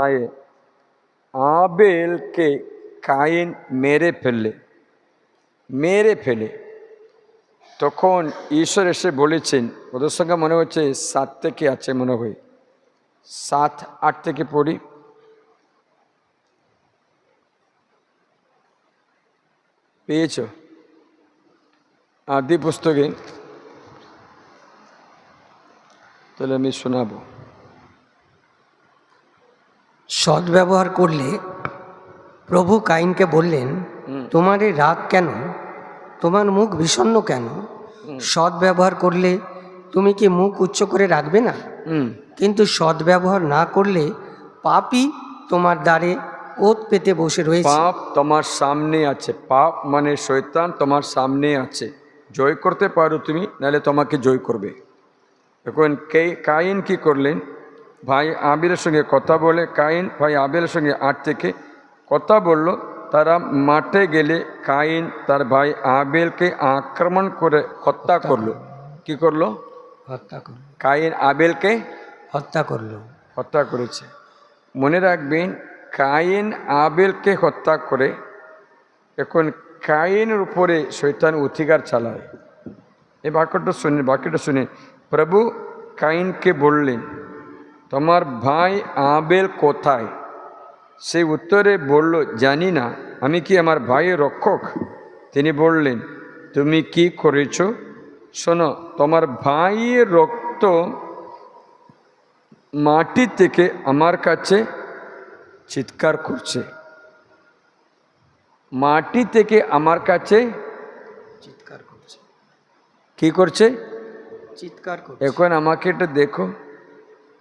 লড়াইয়ে আবেলকে কাইন মেরে ফেলে তখন ঈশ্বর এসে বলেছেন, ওদের সঙ্গে মনে হচ্ছে 7 থেকে আছে, মনে হয় 7-8 থেকে পড়ি। পেয়েছ আদি পুস্তকে? তাহলে আমি শোনাবো। সদ্ব্যবহার করলে প্রভু কাইনকে বললেন, তোমার এই রাগ কেন? তোমার মুখ বিষণ্ণ কেন? সদ্ব্যবহার করলে তুমি কি মুখ উচ্চ করে রাখবে না? কিন্তু সদ্ব্যবহার না করলে পাপই তোমার দ্বারে ওত পেতে বসে রয়েছে। পাপ তোমার সামনে আছে, পাপ মানে শয়তান তোমার সামনে আছে, জয় করতে পারো তুমি, নাহলে তোমাকে জয় করবে। এখন কাইন কি করলেন? ভাই আবেলের সঙ্গে কথা বলে, কাইন ভাই আবেলের সঙ্গে 8 থেকে কথা বলল। তারা মাঠে গেলে কাইন তার ভাই আবেলকে আক্রমণ করে হত্যা করলো। কি করলো? হত্যা করল। কাইন আবেলকে হত্যা করেছে। মনে রাখবেন, কাইন আবেলকে হত্যা করে এখন কাইনের উপরে শয়তান অধিকার চালায়। এই বাক্যটা শুনে প্রভু কাইনকে বললেন, তোমার ভাই আবেল কোথায়? সে উত্তরে বলল, জানি না, আমি কি আমার ভাইয়ের রক্ষক? তিনি বললেন, তুমি কি করেছ? শোনো, তোমার ভাইয়ের রক্ত মাটি থেকে আমার কাছে চিৎকার করছে, মাটি থেকে আমার কাছে চিৎকার করছে। কি করছে? চিৎকার করছে। এখন আমাকে এটা দেখো,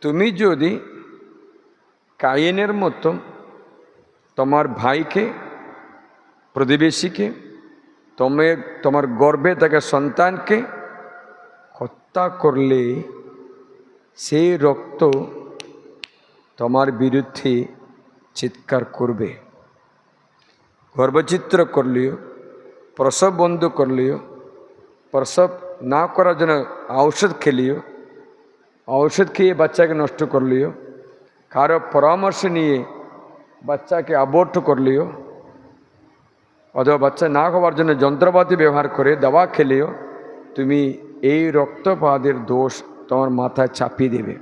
তুমি যদি কাইনের মতো তোমার ভাইকে, প্রতিবেশীকে, তোমার গর্ভে থাকা সন্তানকে হত্যা করলে সেই রক্ত তোমার বিরুদ্ধে চিৎকার করবে। গর্ভচিত্র করলেও, প্রসব বন্ধ করলেও, প্রসব না করার জন্য ঔষধ খেলেও, ঔষধ খেয়ে বাচ্চাকে নষ্ট করলেও, কারো পরামর্শ নিয়ে বাচ্চাকে আবর্ত করলেও, অথবা বাচ্চা না হওয়ার জন্য যন্ত্রপাতি ব্যবহার করে দাওয়া খেলেও, তুমি এই রক্তপাতের দোষ তোমার মাথায় চাপিয়ে দেবে।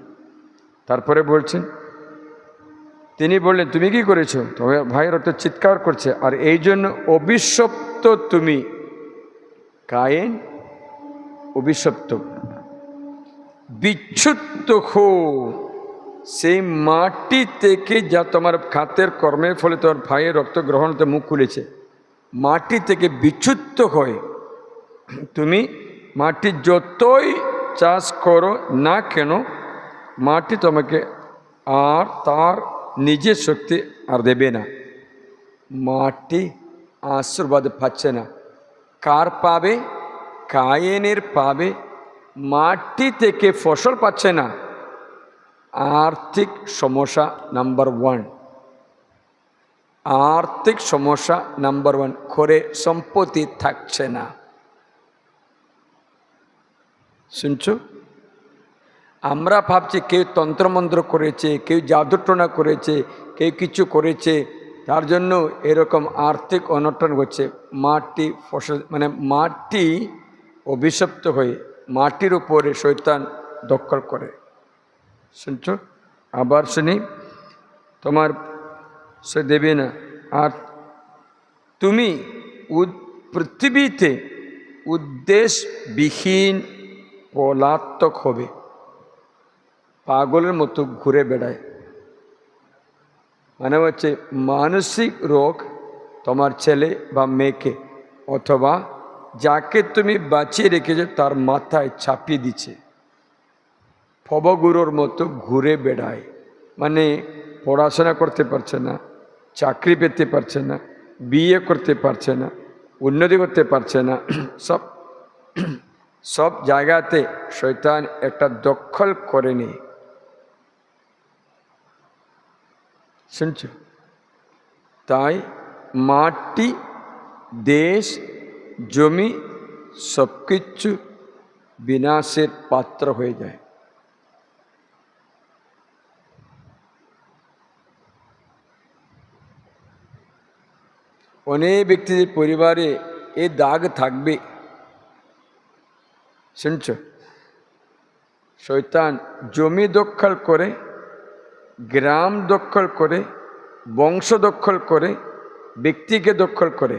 তারপরে বলছেন, তিনি বললেন, তুমি কি করেছো? তোমার ভাই রক্ত চিৎকার করছে, আর এই জন্য অভিশপ্ত তুমি। কায়েন অভিশপ্ত, বিচ্যুত হো সেই মাটি থেকে, যা তোমার খাতের কর্মের ফলে তোমার ভাইয়ের রক্ত গ্রহণতে মুখ খুলেছে, মাটি থেকে বিচ্যুত হয়। তুমি মাটি যতই চাষ করো না কেন, মাটি তোমাকে আর তার নিজের শক্তি আর দেবে না। মাটি আশীর্বাদ পাচ্ছে না। কার পাবে? কায়েনের পাবে। মাটি থেকে ফসল পাচ্ছে না। আর্থিক সমস্যা নাম্বার 1, আর্থিক সমস্যা নাম্বার 1, ঘরে সম্পত্তি থাকছে না। শুনছ? আমরা ভাবছি কেউ তন্ত্রমন্ত্র করেছে, কেউ জাদুটনা করেছে, কেউ কিছু করেছে, তার জন্য এরকম আর্থিক অনটন হচ্ছে। মাটি ফসল মানে মাটি অভিশপ্ত হয়ে মাটির উপরে শয়তান দখল করে। শুনছ? আবার শুনি, তোমার সে দেবে না। আর তুমি পৃথিবীতে উদ্দেশ্যবিহীন পলাতক হবে, পাগলের মতো ঘুরে বেড়ায়। মানে হচ্ছে মানসিক রোগ তোমার ছেলে বা মেয়েকে, অথবা যাকে তুমি বাঁচিয়ে রেখেছো তার মাথায় চাপিয়ে দিচ্ছে। ভবগুরুর মতো ঘুরে বেড়ায়, মানে পড়াশোনা করতে পারছে না, চাকরি পেতে পারছে না, বিয়ে করতে পারছে না, উন্নতি করতে পারছে না। সব জায়গাতে শয়তান একটা দখল করে নেয়। শুনছ? তাই মাটি, দেশ, জমি সব কিছু বিনাশের পাত্র হয়ে যায়। অনেক ব্যক্তিদের পরিবারে এই দাগ থাকবে। শুনছ, শয়তান জমি দখল করে, গ্রাম দখল করে, বংশ দখল করে, ব্যক্তিকে দখল করে,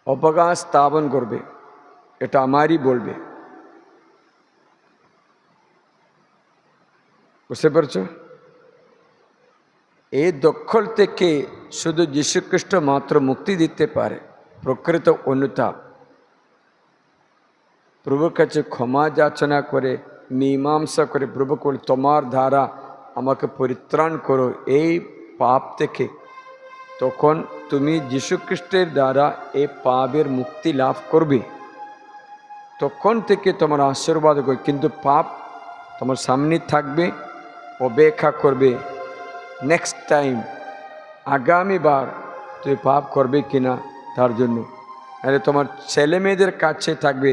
অপঘাত স্থাপন করবে। এটা আমারই বলবে। বুঝতে পারছো? এই দখল থেকে শুধু যীশুখ্রিস্ট মাত্র মুক্তি দিতে পারে। প্রকৃত অনুতাপ, প্রভুর কাছে ক্ষমা যাচনা করে, মীমাংসা করে, প্রভু বলে তোমার দ্বারা আমাকে পরিত্রাণ করো এই পাপ থেকে, তখন তুমি যীশুখ্রিস্টের দ্বারা এই পাপের মুক্তি লাভ করবে। তখন থেকে তোমার আশীর্বাদ করবে। কিন্তু পাপ তোমার সামনে থাকবে, অপেক্ষা করবে নেক্সট টাইম, আগামীবার তুমি পাপ করবে কিনা তার জন্য। আরে তোমার ছেলে মেয়েদের কাছে থাকবে,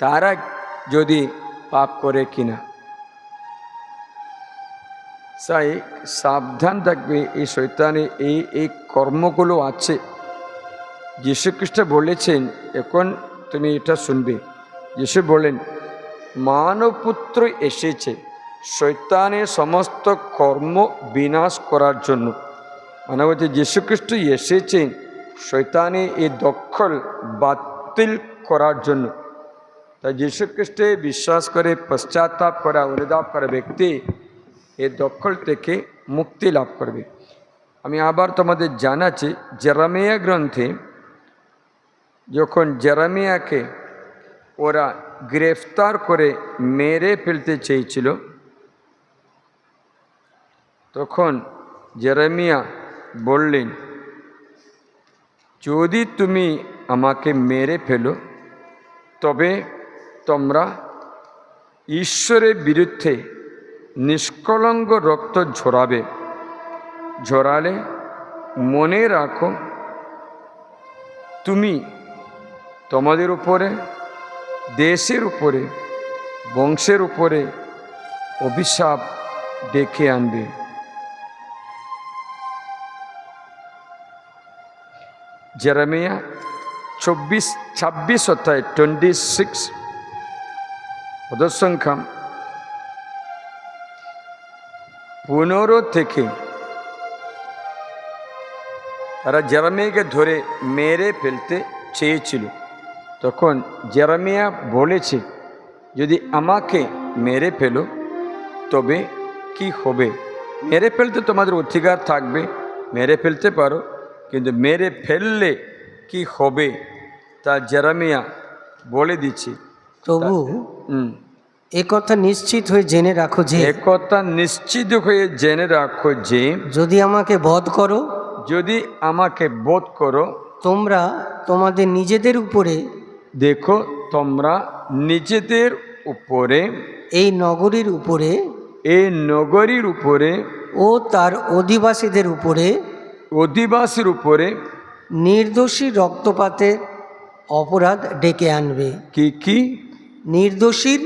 তারা যদি পাপ করে কিনা। তাই সাবধান থাকবে। এই শয়তানে এই কর্মগুলো আছে। যীশুখ্রিস্ট বলেছেন, এখন তুমি এটা শুনবে। যীশু বলেন, মানবপুত্র এসেছে শয়তানের সমস্ত কর্ম বিনাশ করার জন্য। মানে বলছে যীশুখ্রিস্ট এসেছেন শয়তানের এই দখল বাতিল করার জন্য। তাই যীশুখ্রিস্টে বিশ্বাস করে, পশ্চাত্তাপ করা, অনুতাপ করা ব্যক্তি এই দখল থেকে মুক্তি লাভ করবে। আমি আবার তোমাদের জানাচ্ছি, জেরেমিয়া গ্রন্থে যখন জেরেমিয়াকে ওরা গ্রেফতার করে মেরে ফেলতে চেয়েছিল, তখন জেরেমিয়া বললেন, যদি তুমি আমাকে মেরে ফেলো তবে তোমরা ঈশ্বরের বিরুদ্ধে নিষ্কলঙ্ক রক্ত ঝরালে মনে রাখো তুমি তোমাদের উপরে, দেশের উপরে, বংশের উপরে অভিশাপ ডেকে আনবে। জেরেমিয়া 26 অধ্যায় 26 পদসংখ্যা 15 থেকে তারা জেরেমিয়াকে ধরে মেরে ফেলতে চেয়েছিল। তখন জেরেমিয়া বলেছে, যদি আমাকে মেরে ফেলো তবে কি হবে? মেরে ফেলতে তোমাদের অধিকার থাকবে, মেরে ফেলতে পারো, কিন্তু মেরে ফেললে কি হবে তা জেরেমিয়া বলে দিচ্ছে। প্রভু, একথা নিশ্চিত হয়ে জেনে রাখো যে, একথা নিশ্চিত হয়ে জেনে রাখো যে, যদি আমাকে বধ করো, যদি আমাকে বধ করো, তোমরা তোমাদের নিজেদের উপরে, দেখো তোমরা নিজেদের উপরে, এই নগরীর উপরে, এই নগরীর উপরে ও তার অধিবাসীদের উপরে, অধিবাসীর উপরে নির্দোষী রক্তপাতের অপরাধ ডেকে আনবে। কি কি? নির্দোষীর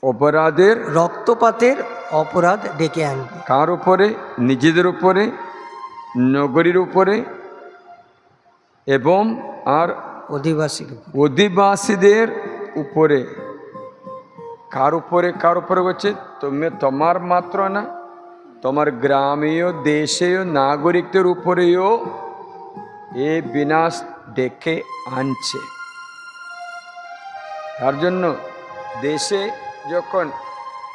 অপরাধের রক্তপাতের অপরাধ ডেকে আনবে। কার উপরে? নিজেদের উপরে, নগরীর উপরে এবং আর অধিবাসীদের উপরে। কার উপরে? কার উপরে হচ্ছে? তোমার মাত্র না, তোমার গ্রামীয় দেশীয় নাগরিকদের উপরেও এ বিনাশ ডেকে আনছে। তার জন্য দেশে যখন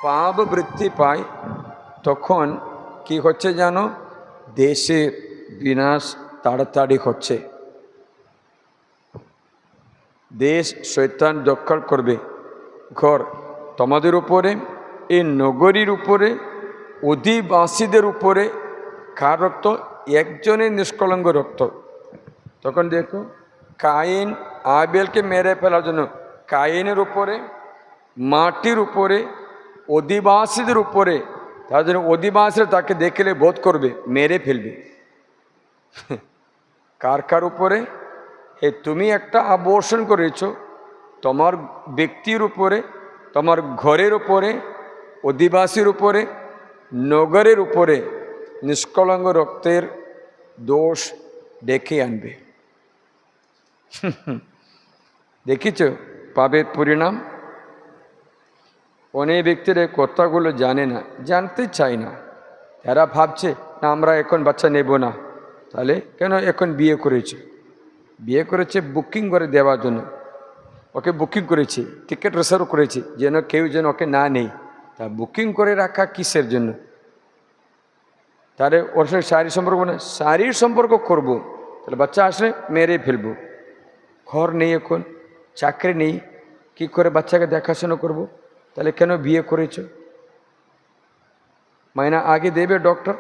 পাপ বৃদ্ধি পায় তখন কি হচ্ছে জানো? দেশের বিনাশ তাড়াতাড়ি হচ্ছে। দেশ শয়তান দখল করবে ঘর তোমাদের উপরে, এই নগরীর উপরে, অধিবাসীদের উপরে। কার রক্ত? একজনের নিষ্কলঙ্ক রক্ত। তখন দেখো, কাইন আবেলকে মেরে ফেলার জন্য কাইনের উপরে, মাটির উপরে, অধিবাসীদের উপরে, তার জন্য অধিবাসীরা তাকে দেখলে বোধ করবে, মেরে ফেলবে। কার কার উপরে? তুমি একটা আবর্ষণ করেছ, তোমার ব্যক্তির উপরে, তোমার ঘরের উপরে, অধিবাসীর উপরে, নগরের উপরে নিষ্কলঙ্ক রক্তের দোষ ডেকে আনবে। দেখিছ পাপের পরিণাম। অনেক ব্যক্তিরা কথাগুলো জানে না, জানতে চায় না। এরা ভাবছে না আমরা এখন বাচ্চা নেব না। তাহলে কেন এখন বিয়ে করেছে? বিয়ে করেছে বুকিং করে দেওয়ার জন্য। ওকে বুকিং করেছে, টিকিট রিজার্ভ করেছে যেন কেউ যেন ওকে না নেই। তা বুকিং করে রাখা কিসের জন্য? তাহলে ওর সঙ্গে শারীরিক সম্পর্ক না, শারীরিক সম্পর্ক করবো, তাহলে বাচ্চা আসলে মেরে ফেলবো। ঘর নেই, এখন চাকরি নেই, কি করে বাচ্চাকে দেখাশোনা করব? তাহলে কেন বিয়ে করেছ? মাইনা আগে দেবে ডক্টর,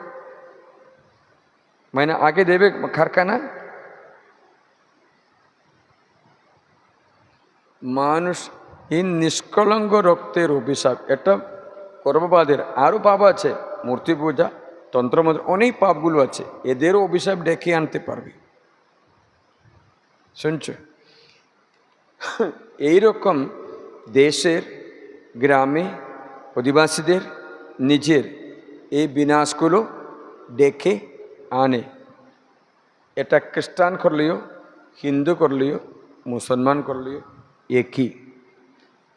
মাইনা আগে দেবে কারখানা। মানুষ এই নিষ্কলঙ্ক রক্তের অভিশাপ, এটা গর্ভবাদের। আরও পাপ আছে, মূর্তি পূজা, তন্ত্রমন্ত্র, অনেক পাপগুলো আছে। এদেরও অভিশাপ ডেকে আনতে পারবে। শুনছ? এইরকম দেশের গ্রামে অধিবাসীদের নিজের এই বিনাশগুলো ডেকে আনে। এটা খ্রিস্টান করলেও, হিন্দু করলেও, মুসলমান করলেও একই।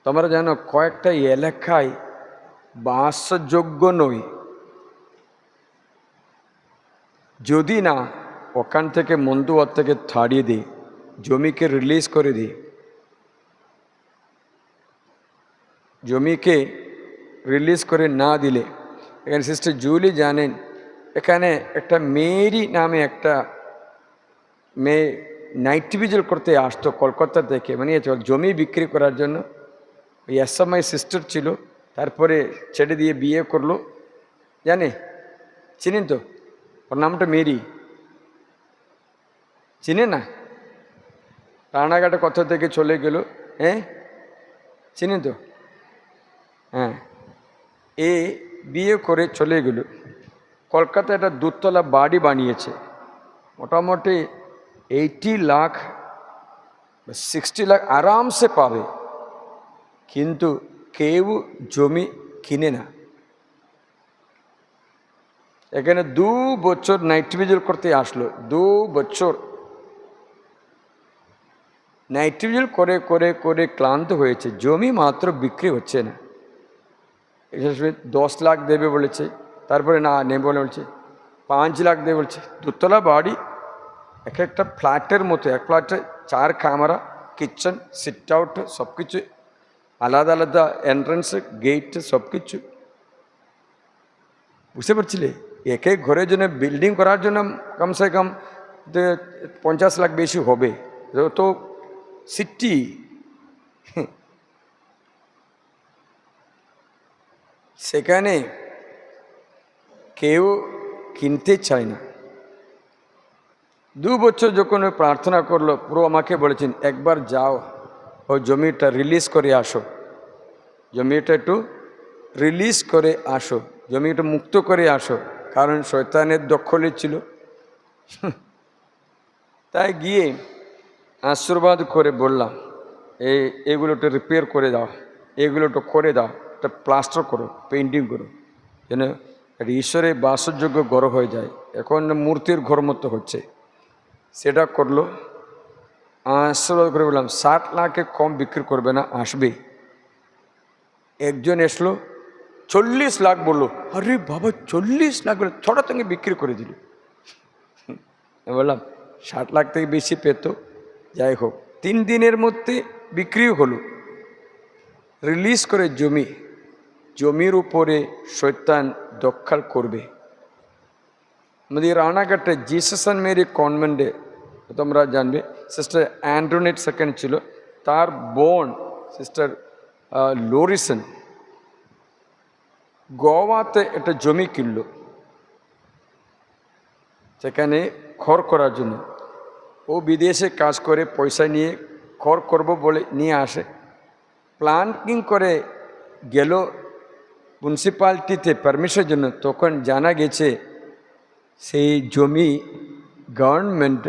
তোমরা জানো কয়েকটা এলাকায় বাসযোগ্য নয়, যদি না ওখান থেকে মন্দুয়ার থেকে ছাড়িয়ে দিই, জমিকে রিলিজ করে দিই। জমিকে রিলিজ করে না দিলে, এখানে সিস্টার জুলি জানেন, এখানে একটা মেরি নামে একটা মেয়ে নাইট ভিজিল করতে আসতো কলকাতা থেকে, মানে জমি বিক্রি করার জন্য। ওই এসএমআই সিস্টার ছিল, তারপরে ছেড়ে দিয়ে বিয়ে করলো। জানে, চিনেন তো? ওর নামটা মেরি, চিনে না? রানাঘাটে কোথা থেকে চলে গেল, হ্যাঁ চিনেন তো? হ্যাঁ, এ বিয়ে করে চলে গেল। কলকাতায় একটা দুতলা বাড়ি বানিয়েছে, মোটামুটি 80 লাখ 60 লাখ আরামসে পাবে, কিন্তু কেউ জমি কিনে না। এখানে 2 বছর নাইট ভিজিল করতে আসলো, 2 বছর নাইট ভিজিল করে করে করে ক্লান্ত হয়েছে। জমি মাত্র বিক্রি হচ্ছে না। 10 লাখ দেবে বলেছে, তারপরে না নেবে বলেছে 5 লাখ দেবে বলছে। দুতলা বাড়ি, এক একটা ফ্ল্যাটের মতো, এক ফ্ল্যাটে 4 কামরা, কিচেন, সিট আউট, সব কিছু আলাদা আলাদা, এন্ট্রেন্স, গেট, সব কিছু। বুঝতে পারছিলে? এক এক ঘরের জন্য বিল্ডিং করার জন্য কমসে কম 50 লাখ বেশি হবে। তো সিটি, সেখানে কেউ কিনতে চায় না। 2 বছর যখন ওই প্রার্থনা করলো, পুরো আমাকে বলেছেন একবার যাও, ওই জমিটা রিলিজ করে আসো, জমিটা একটু রিলিজ করে আসো, জমিটা মুক্ত করে আসো, কারণ শয়তানের দখলে ছিল। তাই গিয়ে আশীর্বাদ করে বললাম, এগুলো একটু রিপেয়ার করে দাও, এগুলো একটু করে দাও, একটা প্লাস্টার করো, পেন্টিং করো, যেন ঈশ্বরের বাসযোগ্য ঘর হয়ে যায়। এখন মূর্তির ঘর মতো হচ্ছে। সেটা করলো। আশীর্বাদ করে বললাম 60 লাখে কম বিক্রি করবে না, আসবে। একজন এসলো 40 লাখ বললো। আরে বাবা, 40 লাখ বলে ছটা সঙ্গে বিক্রি করে দিল। বললাম 60 লাখ থেকে বেশি পেত, যাই হোক। 3 দিনের মধ্যে বিক্রি হলো। রিলিজ করে জমির উপরে শয়তান দখল করবে। আমাদের রানাঘাটে জিসাস অ্যান্ড মেরি কনভেন্টে, তোমরা জানবে, সিস্টার অ্যান্ড্রোনেট সেকেন্ড ছিল, তার বোন সিস্টার লোরিসন গোয়াতে একটা জমি কিনল, সেখানে ঘর করার জন্য। ও বিদেশে কাজ করে পয়সা নিয়ে ঘর করব বলে নিয়ে আসে। প্ল্যানিং করে গেল মিউনিসিপ্যালিটিতে পারমিশনের জন্য, তখন জানা গেছে সেই জমি গভর্নমেন্ট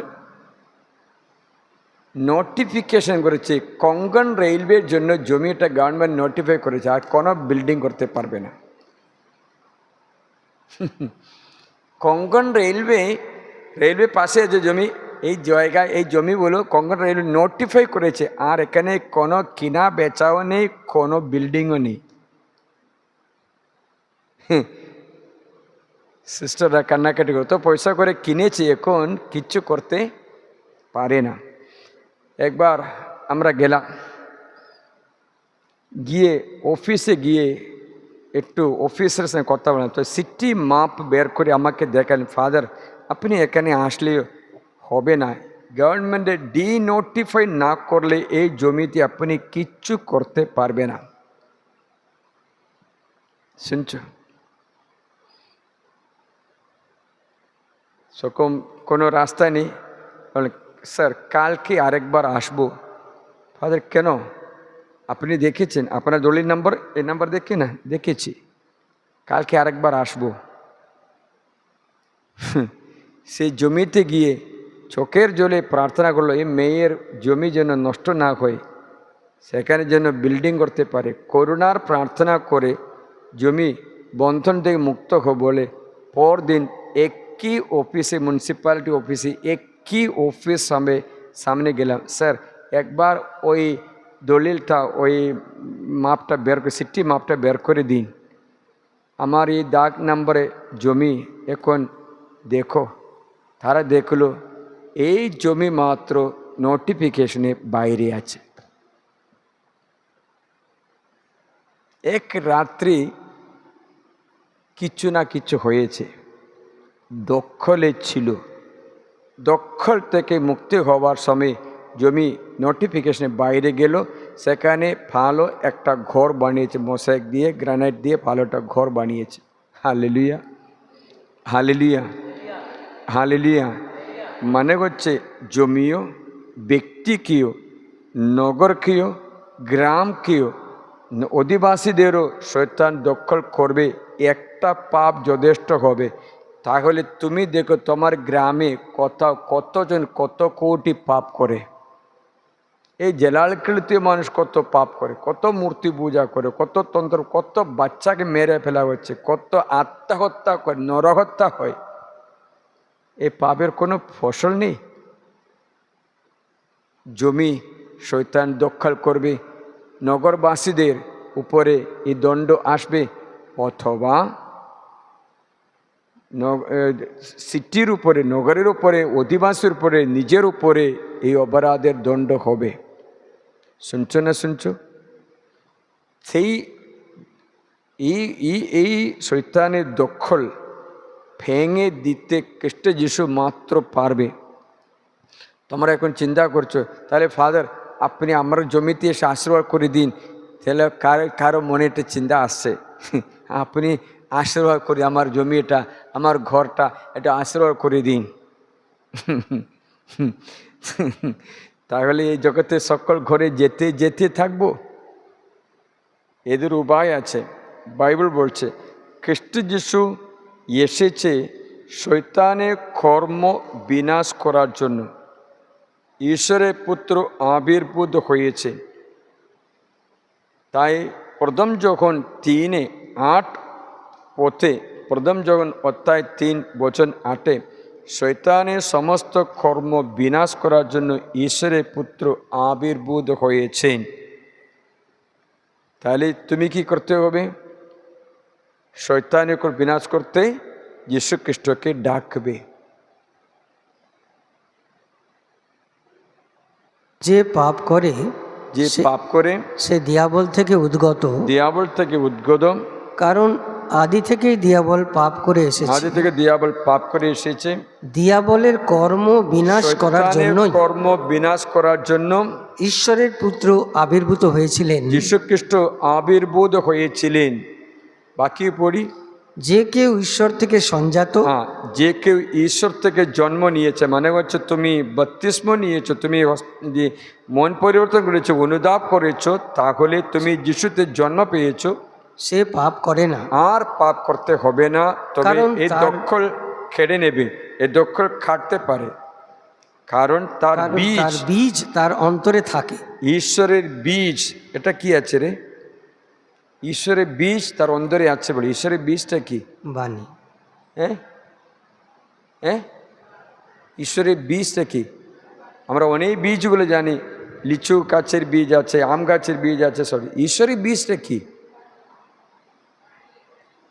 নোটিফিকেশন করেছে, কোঙ্কণ রেলওয়ের জন্য জমিটা গভর্নমেন্ট নোটিফাই করেছে, আর কোনো বিল্ডিং করতে পারবে না। কোঙ্কণ রেলওয়ে পাশে যে জমি, এই জায়গায় এই জমিগুলো কোঙ্কণ রেলওয়ে নোটিফাই করেছে, আর এখানে কোনো কিনা বেচাও নেই, কোনো বিল্ডিংও নেই। সিস্টাররা কান্নাকাটি করে, তো পয়সা করে কিনেছি, এখন কিচ্ছু করতে পারে না। একবার আমরা গেলাম, গিয়ে অফিসে গিয়ে একটু অফিসের সঙ্গে কথা বললাম, তো সিটি মাপ বের করে আমাকে দেখালেন, ফাদার আপনি এখানে আসলে হবে না, গভর্নমেন্টে ডিনোটিফাই না করলে এই জমিতে আপনি কিচ্ছু করতে পারবে না। শুনছ, সেরকম কোনো রাস্তা নেই। স্যার কালকে আরেকবার আসবো। ফাদার কেন? আপনি দেখেছেন আপনার দলিল নম্বর, এই নাম্বার দেখে না? দেখেছি, কালকে আরেকবার আসবো। সেই জমিতে গিয়ে চোখের জলে প্রার্থনা করলো, এই মেয়ের জমি যেন নষ্ট না হয়, সেখানে যেন বিল্ডিং করতে পারে। করুণার প্রার্থনা করে জমি বন্ধন থেকে মুক্ত হোক বলে পরদিন একই অফিসে, মিউনিসিপ্যালিটি অফিসে একই অফিস সামনে গেলাম, স্যার একবার ওই দলিলটা, ওই মাপটা বের করে, সিটি মাপটা বের করে দিন, আমার এই দাগ নম্বরে জমি এখন দেখো। তারা দেখলো এই জমি মাত্র নোটিফিকেশনে বাইরে আছে। এক রাত্রি কিছু না কিছু হয়েছে, দখলে ছিল, দখল থেকে মুক্তি হওয়ার সময় জমি নোটিফিকেশনে বাইরে গেল, সেখানে ভালো একটা ঘর বানিয়েছে, মোসাইক দিয়ে গ্রানাইট দিয়ে ভালোটা ঘর বানিয়েছে। Hallelujah, hallelujah, hallelujah. মানে হচ্ছে জমিও, ব্যক্তিকেও, নগরকেও, গ্রামকেও, অধিবাসীদেরও শয়তান দখল করবে, একটা পাপ যথেষ্ট হবে। তাহলে তুমি দেখো তোমার গ্রামে কতজন কত কোটি পাপ করে। এই জেলালকৃতীয় মানুষ কত পাপ করে, কত মূর্তি পূজা করে, কত তন্ত্র, কত বাচ্চাকে মেরে ফেলা হচ্ছে, কত আত্মহত্যা করে, নরহত্যা হয়। এই পাপের কোনো ফসল নেই। জমি শয়তান দখল করবে, নগরবাসীদের উপরে এই দণ্ড আসবে, অথবা সিটির উপরে, নগরের উপরে, অধিবাসীর উপরে, নিজের উপরে এই অপরাধের দণ্ড হবে। শুনছো না শুনছো? সেই এই শয়তানের দখল ভেঙে দিতে খ্রিস্ট যিশু মাত্র পারবে। তোমরা এখন চিন্তা করছো, তাহলে ফাদার আপনি আমার জমিতে এসে আশীর্বাদ করে দিন, তাহলে কারো মনে একটা চিন্তা আসছে, আপনি আশীর্বাদ করি আমার জমিটা, আমার ঘরটা, এটা আশীর্বাদ করে দিন। তাহলে এই জগতে সকল ঘরে যেতে যেতে থাকবো? এদের উপায় আছে। বাইবেল বলছে খ্রিস্ট যিশু এসেছে শয়তানের কর্ম বিনাশ করার জন্য, ঈশ্বরের পুত্র আবির্ভূত হয়েছে। তাই প্রথম যখন 3:8 পথে, প্রথম যখন অধ্যায় 3:8 শয়তানের সমস্ত কর্ম বিনাশ করার জন্য ঈশ্বরের পুত্র আবির্ভূত হয়েছেন। তাহলে তুমি কি করতে হবে? শয়তানের বিনাশ করতে যীশু খ্রিস্টকে ডাকবে। যে পাপ করে, যে পাপ করে সে দিয়াবল থেকে উদ্গত, দিয়াবল থেকে উদ্গত, কারণ আদি থেকেই দিয়াবল পাপ করে এসেছে। আদি থেকে দিয়াবল পাপ করে এসেছে। দিয়াবলের কর্ম বিনাশ করার জন্য, কর্ম বিনাশ করার জন্য ঈশ্বরের পুত্র আবির্ভূত হয়েছিলেন। যীশু খ্রিস্ট আবির্ভূত হয়েছিলেন। বাকি পড়ি, যে কেউ ঈশ্বর থেকে সঞ্জাত, যে কেউ ঈশ্বর থেকে জন্ম নিয়েছে, মানে হচ্ছে তুমি বপ্তিস্ম নিয়েছো, তুমি মন পরিবর্তন করেছো, অনুধাব করেছো, তাহলে তুমি যিশুতে জন্ম পেয়েছো, সে পাপ করে না, আর পাপ করতে হবে না। তবে এই দখল কেড়ে নেবে, এই দখল খাটতে পারে, কারণ তার বীজ তার অন্তরে থাকে। ঈশ্বরের বীজ, এটা কি আছে রে? ঈশ্বরের বীজ তার অন্তরে আছে বলে। ঈশ্বরের বীজটা কি? বাণী। হ্যাঁ, হ্যাঁ, ঈশ্বরের বীজটা কি? আমরা অনেক বীজগুলো জানি, লিচু গাছের বীজ আছে, আম গাছের বীজ আছে, সরি, ঈশ্বরের বীজটা কি?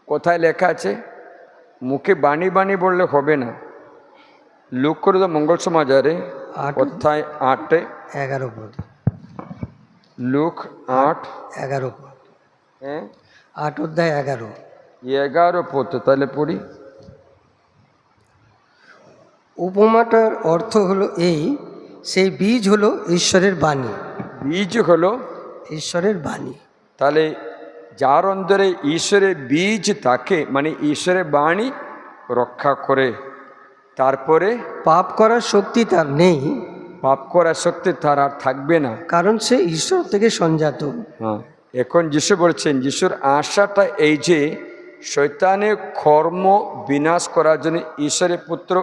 কোথায় লেখা আছে? মুখে বাণী বাণী বললে হবে না। লোক করে তো মঙ্গল সমাচারে অধ্যায় 8-11 পদ। লোক 8-11 পদ। হ্যাঁ, 8-11। 11 পদ। তাহলে পড়ি। উপমাটার অর্থ হলো এই, সেই বীজ হলো ঈশ্বরের বাণী। বীজ হলো ঈশ্বরের বাণী। তাহলে যার অন্তরে ঈশ্বরের বীজ থাকে, মানে ঈশ্বরের বাণী রক্ষা করে, তারপরে পাপ করার শক্তি তার নেই, পাপ করার শক্তি তার আর থাকবে না, কারণ সে ঈশ্বর থেকে সঞ্জাত। হ্যাঁ, এখন যিশু বলছেন, যিশুর আশাটা এই যে শয়তানের কর্ম বিনাশ করার জন্য ঈশ্বরের পুত্র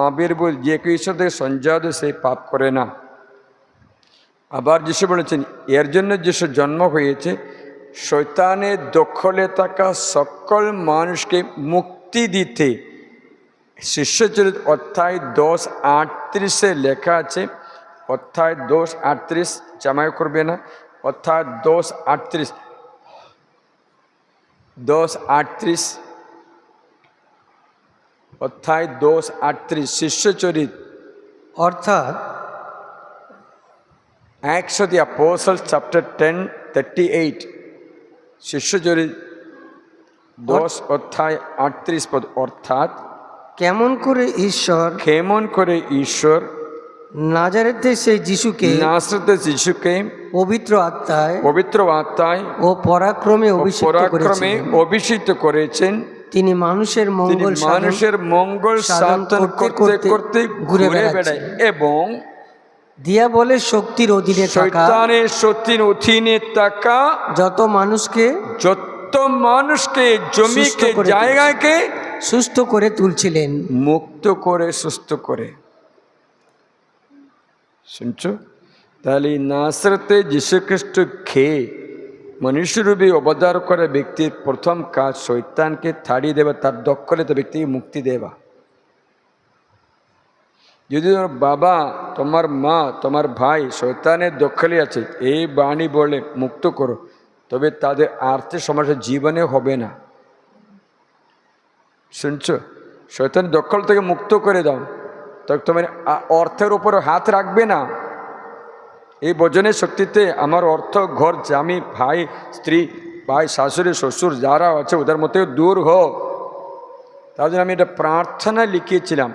আবির্ভূত, যে কেউ ঈশ্বর থেকে সঞ্জাত সে পাপ করে না। আবার যিশু বলেছেন, এর জন্য যিশু জন্ম হয়েছে শয়তানের দখলে থাকা সকল মানুষকে মুক্তি দিতে। শিষ্যচরিত অধ্যায় 10:38 লেখা আছে, অধ্যায় 10:38, জামাই করবে না, অধ্যায় 10:38 অধ্যায় 10:38 শিষ্যচরিত, অর্থাৎ Acts of the Apostles chapter 10:38, শিষ্যচরিত 10 অধ্যায় 38 পদ। অর্থাৎ কেমন করে ঈশ্বর নাজারেতে সেই যিশুকে পবিত্র আত্মায় ও পরাক্রমে অভিষিক্ত করেছেন, তিনি মানুষের মঙ্গল সাধন করতে করতে ঘুরে বেড়ায় এবং দিয়াবলের শক্তির অধীনে শয়তানের শক্তির অধীনে থাকা যত মানুষকে জমিকে জায়গাকে সুস্থ করে তুলছিলেন, মুক্ত করে সুস্থ করে। শুনছো? তাহলে নাসরতে যীশুখ্রিস্ট খেয়ে মনুষ্যরূপে অবতার করে ব্যক্তির প্রথম কাজ শয়তানকে তাড়িয়ে দেওয়া, তার দখলে ব্যক্তিকে মুক্তি দেওয়া। যদি তোমার বাবা, তোমার মা, তোমার ভাই শয়তানের দখলে আছে, এই বাণী বলে মুক্ত করো, তবে তাদের আর্থিক সমস্যা জীবনে হবে না। শুনছো? শয়তানের দখল থেকে মুক্ত করে দাও, তখন তোমার অর্থের উপর হাত রাখবে না। এই বজনের শক্তিতে আমার অর্থ, ঘর, স্বামী, ভাই, স্ত্রী, ভাই, শাশুড়ি, শ্বশুর যারা আছে ওদের মধ্যে দূর হো। তার জন্য আমি এটা প্রার্থনা লিখিয়েছিলাম।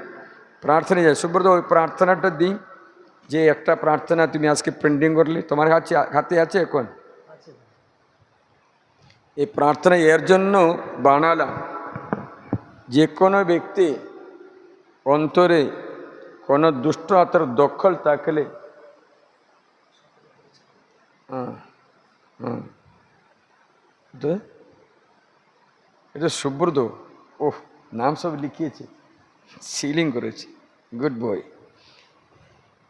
প্রার্থনা যায় সুব্রত, ওই প্রার্থনাটা দিই, যে একটা প্রার্থনা তুমি আজকে প্রিন্টিং করলে, তোমার হাতে আছে এখন। এই প্রার্থনা এর জন্য বানালাম, যে কোনো ব্যক্তি অন্তরে কোনো দুষ্ট আত্মার দখল থাকলে, এটা সুব্রত, ওহ নাম সব লিখিয়েছে, সিলিং করেছে, গুড বয়।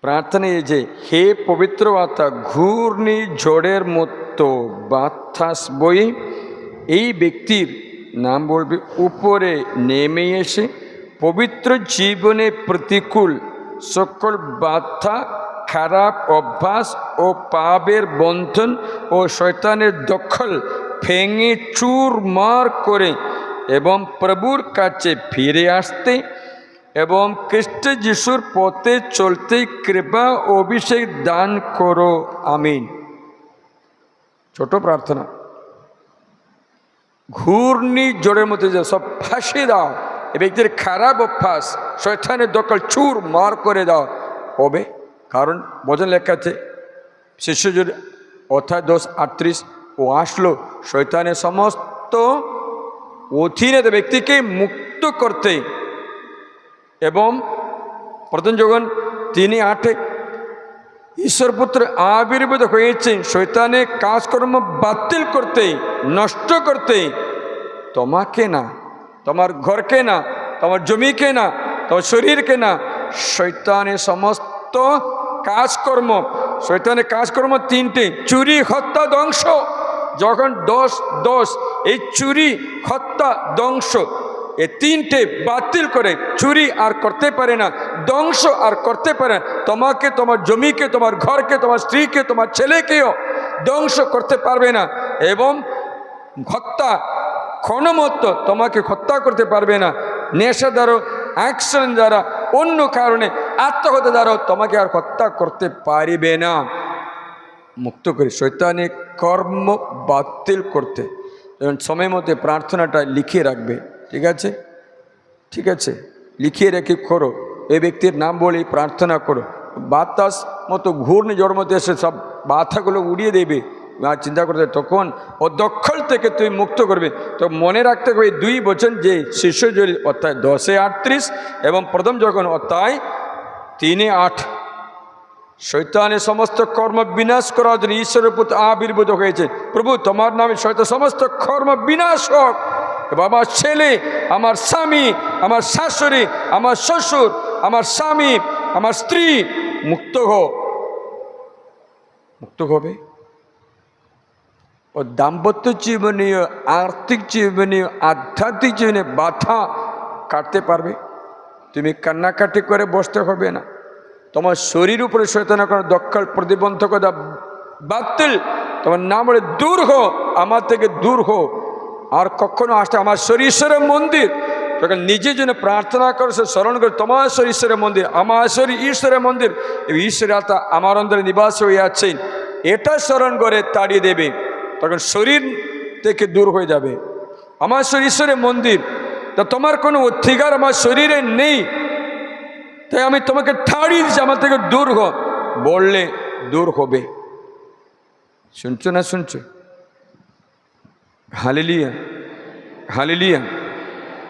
প্রার্থনা এই যে, হে পবিত্র আত্মা, ঘূর্ণি ঝড়ের মতো বাতাস বই এই ব্যক্তির নাম বলবে উপরে নেমে এসে পবিত্র জীবনে প্রতিকূল সকল বাধা, খারাপ অভ্যাস ও পাপের বন্ধন ও শয়তানের দখল ভেঙে চুরমার করে এবং প্রভুর কাছে ফিরে আসতে এবং খ্রিস্ট যিশুর পথে চলতে কৃপা অভিষেক দান করো, আমিন। ছোট প্রার্থনা। ঘূর্ণি জোরের মধ্যে যে সব ফাঁসি দাও, এ ব্যক্তির খারাপ অভ্যাস, শয়তানের দখল চুর মার করে দাও, হবে। কারণ বচন লেখা আছে শিষ্যজুর অধ্যায় 10:38, ও আসলো শয়তানের সমস্ত অধীনে ব্যক্তিকে মুক্ত করতে, এবং প্রথম যখন 3:8 ঈশ্বরপুত্র আবির্ভূত হয়েছেন শয়তানের কাজকর্ম বাতিল করতে, নষ্ট করতে, তোমাকে না, তোমার ঘরকে না, তোমার জমিকে না, তোমার শরীরকে না, শয়তানের সমস্ত কাজকর্ম। শয়তানের কাজকর্ম 3টে: চুরি, হত্যা, ধ্বংস। যখন 10 এই চুরি, হত্যা, ধ্বংস, এই তিনটে বাতিল করে চুরি আর করতে পারে না, ধ্বংস আর করতে পারে না। তোমাকে, তোমার জমিকে, তোমার ঘরকে, তোমার স্ত্রীকে, তোমার ছেলেকেও ধ্বংস করতে পারবে না। এবং হত্যা ক্ষণমত্ত তোমাকে হত্যা করতে পারবে না। নেশা দ্বারা, অ্যাক্সিডেন্ট দ্বারা, অন্য কারণে আত্মহত্যা দ্বারাও তোমাকে আর হত্যা করতে পারবে না। মুক্ত করে শয়তানের কর্ম বাতিল করতে যখন সময় মতো প্রার্থনাটা লিখিয়ে রাখবে, ঠিক আছে? ঠিক আছে, লিখিয়ে রেখে করো। এই ব্যক্তির নাম বলে প্রার্থনা করো। বাতাস মতো ঘূর্ণিঝড় মতো এসে সব বাধাগুলো উড়িয়ে দেবে। আর চিন্তা করতে তখন ও দখল থেকে তুমি মুক্ত করবে। তো মনে রাখতে হবে 2 বচন যে শিষ্যজুরি অধ্যায় 10:38 এবং প্রথম যখন অধ্যায় 3:8 শয়তানের সমস্ত কর্ম বিনাশ করার জন্য ঈশ্বরের পুত্র আবির্ভূত হয়েছে। প্রভু তোমার নামে শয়তান সমস্ত কর্ম বিনাশ হোক। আমার ছেলে, আমার স্বামী, আমার শাশুড়ি, আমার শ্বশুর, আমার স্বামী, আমার স্ত্রী মুক্ত হবে। ও দাম্পত্য জীবনীয়, আর্থিক জীবনীয়, আধ্যাত্মিক জীবনে বাধা কাটতে পারবে। তুমি কান্নাকাটি করে বসতে হবে না। তোমার শরীর উপরে শয়তানের কোনো দখল প্রতিবন্ধকতা বাতিল। তোমার নাম বলে দূর হো, আমার থেকে দূর হো। আর কখনো আসতে আমার শরীর ঈশ্বরের মন্দির। যখন নিজের জন্য প্রার্থনা করো, সে স্মরণ করে তোমার শরীর ঈশ্বরের মন্দির, আমার শরীর ঈশ্বরের মন্দির, ঈশ্বরের আত্মা আমার অন্তরে নিবাস হয়ে আছেন, এটা স্মরণ করে তাড়িয়ে দেবে। তখন শরীর থেকে দূর হয়ে যাবে। আমার শরীর ঈশ্বরের মন্দির, তা তোমার কোনো অধিকার আমার শরীরে নেই, তাই আমি তোমাকে তাড়িয়ে দিচ্ছি, আমার থেকে দূর হো বললে দূর হবে। শুনছো না? শুনছো? Hallelujah, hallelujah.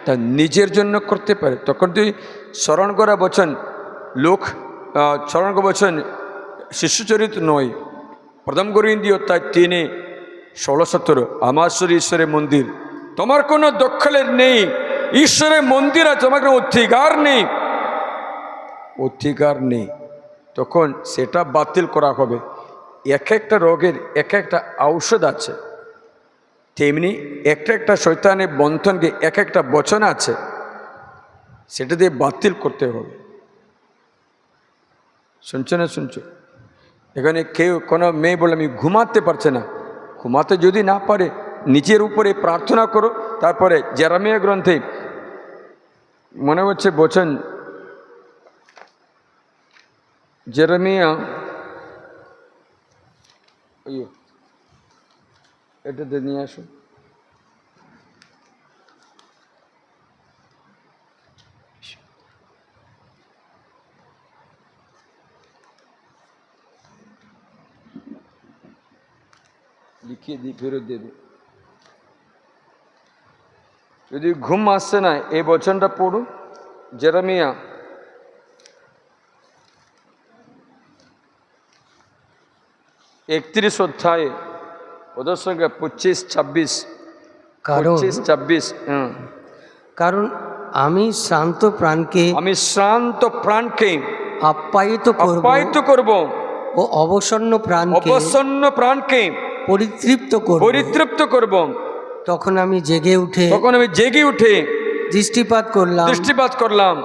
তা নিজের জন্য করতে পারে। তখন তুই স্মরণ করা বচন, লোক স্মরণ করা বচন শিশুচরিত নয়, প্রথম করিন্থীয় তাই 3:16-17 আমার শরীর ঈশ্বরের মন্দির, তোমার কোনো দখলের নেই। ঈশ্বরের মন্দির আছে, তোমার কোনো অধিকার নেই, অধিকার নেই। তখন সেটা বাতিল করা হবে। এক একটা রোগের এক একটা ঔষধ আছে, তেমনি একটা একটা শয়তানের বন্ধনকে এক একটা বচন আছে, সেটা দিয়ে বাতিল করতে হবে। শুনছো না? শুনছো? এখানে কেউ কোনো মেয়ে বলে আমি ঘুমাতে পারছে না, ঘুমাতে যদি না পারে নিজের উপরে প্রার্থনা করো। তারপরে জেরেমিয়া গ্রন্থে মনে হচ্ছে বচন, জেরেমিয়া, এটাতে নিয়ে আসো, লিখিয়ে দিয়ে ফেরত দেবে। যদি ঘুম আসছে না এই বচনটা পড়ো, জেরেমিয়া 31 অধ্যায়ে ওদের সঙ্গে 25-26, 25-26। কারণ আমি শ্রান্ত প্রাণকে আপ্যায়িত করব ও অবসন্ন প্রাণকে পরিতৃপ্ত করব। তখন আমি জেগে উঠে দৃষ্টিপাত করলাম।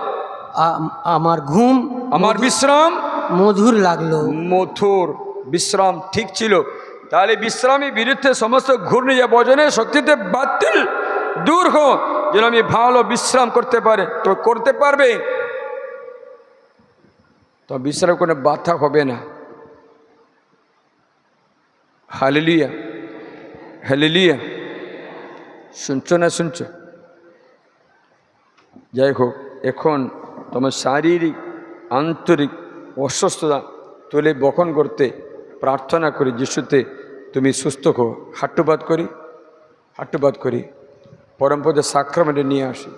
আমার ঘুম, আমার বিশ্রাম মধুর লাগলো। মধুর বিশ্রাম ঠিক ছিল। তাহলে বিশ্রামী বিরুদ্ধে সমস্ত ঘূর্ণিঝড় বজনের শক্তিতে বাতিল দূর হো, যেন আমি ভালো বিশ্রাম করতে পারে। তো করতে পারবে তো বিশ্রাম কোনো বাধা হবে না। Hallelujah, hallelujah. শুনছো না? শুনছো? যাই হোক, এখন তোমার শারীরিক আন্তরিক অসুস্থতা তুলে বহন করতে প্রার্থনা করি, যিশুতে তুমি সুস্থ হো। হাট্টুপাত করি পরমপদের সাক্রামেন্টে নিয়ে আসি।